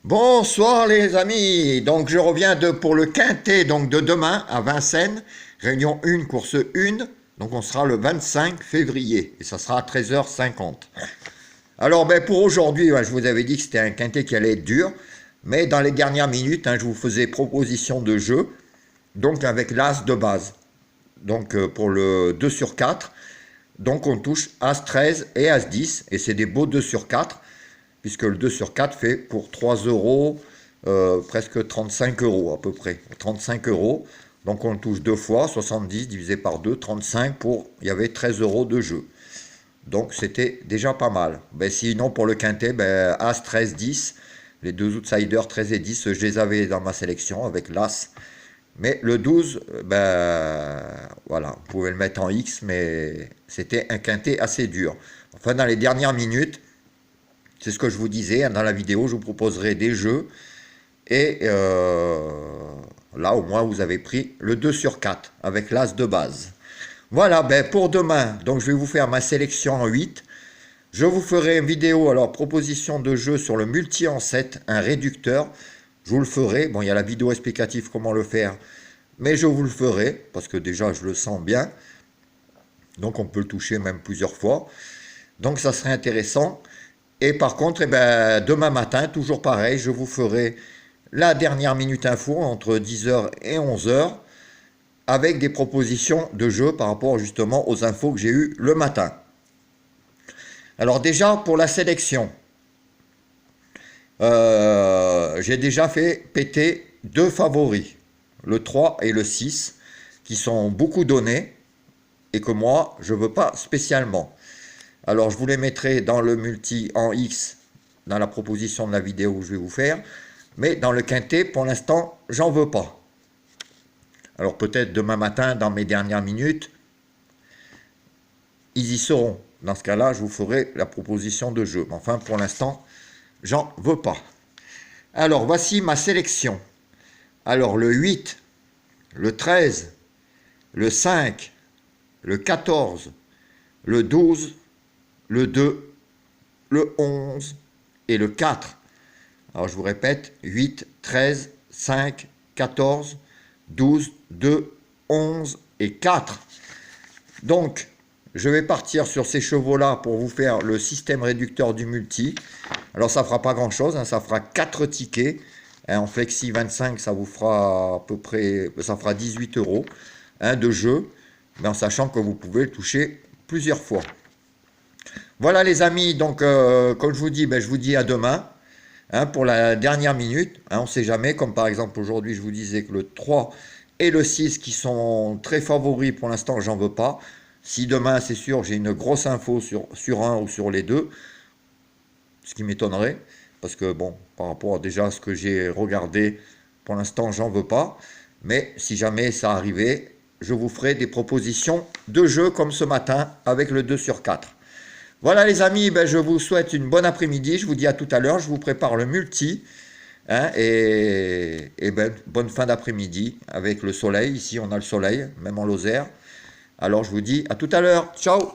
Bonsoir les amis, donc je reviens pour le quintet donc de demain à Vincennes, réunion 1, course 1, donc on sera le 25 février et ça sera à 13h50. Alors pour aujourd'hui, je vous avais dit que c'était un quintet qui allait être dur, mais dans les dernières minutes, je vous faisais proposition de jeu, donc avec l'As de base, donc pour le 2 sur 4, donc on touche As 13 et As 10 et c'est des beaux 2 sur 4. Puisque le 2 sur 4 fait pour 3 euros, presque 35 euros à peu près, 35 euros. Donc on le touche deux fois, 70 divisé par 2, 35 pour, il y avait 13 euros de jeu. Donc c'était déjà pas mal. Sinon pour le quintet, As 13, 10, les deux outsiders 13 et 10, je les avais dans ma sélection avec l'As. Mais le 12, voilà, vous pouvez le mettre en X, mais c'était un quintet assez dur. Enfin dans les dernières minutes, c'est ce que je vous disais, dans la vidéo, je vous proposerai des jeux. Et là, au moins, vous avez pris le 2 sur 4 avec l'As de base. Voilà, pour demain, donc je vais vous faire ma sélection en 8. Je vous ferai une vidéo, alors proposition de jeu sur le multi en 7, un réducteur. Je vous le ferai. Bon, il y a la vidéo explicative comment le faire, mais je vous le ferai, parce que déjà, je le sens bien. Donc, on peut le toucher même plusieurs fois. Donc, ça serait intéressant. Et par contre, demain matin, toujours pareil, je vous ferai la dernière minute info entre 10h et 11h avec des propositions de jeu par rapport justement aux infos que j'ai eues le matin. Alors déjà, pour la sélection, j'ai déjà fait péter deux favoris, le 3 et le 6, qui sont beaucoup donnés et que moi, je ne veux pas spécialement. Alors, je vous les mettrai dans le multi en X, dans la proposition de la vidéo que je vais vous faire. Mais dans le quintet, pour l'instant, j'en veux pas. Alors, peut-être demain matin, dans mes dernières minutes, ils y seront. Dans ce cas-là, je vous ferai la proposition de jeu. Mais enfin, pour l'instant, j'en veux pas. Alors, voici ma sélection. Alors, le 8, le 13, le 5, le 14, le 12, le 2, le 11 et le 4. Alors je vous répète, 8, 13, 5, 14, 12, 2, 11 et 4. Donc, je vais partir sur ces chevaux-là pour vous faire le système réducteur du multi. Alors ça ne fera pas grand-chose, ça fera 4 tickets. En flexi 25, ça vous fera à peu près, ça fera 18 euros de jeu, mais en sachant que vous pouvez le toucher plusieurs fois. Voilà les amis, donc comme je vous dis, je vous dis à demain pour la dernière minute. On ne sait jamais, comme par exemple aujourd'hui je vous disais que le 3 et le 6 qui sont très favoris pour l'instant, j'en veux pas. Si demain c'est sûr j'ai une grosse info sur un ou sur les deux, ce qui m'étonnerait, parce que bon, par rapport à déjà ce que j'ai regardé, pour l'instant j'en veux pas. Mais si jamais ça arrivait, je vous ferai des propositions de jeu comme ce matin avec le 2 sur 4. Voilà les amis, je vous souhaite une bonne après-midi. Je vous dis à tout à l'heure. Je vous prépare le multi. Bonne fin d'après-midi avec le soleil. Ici, on a le soleil, même en Lozère. Alors, je vous dis à tout à l'heure. Ciao!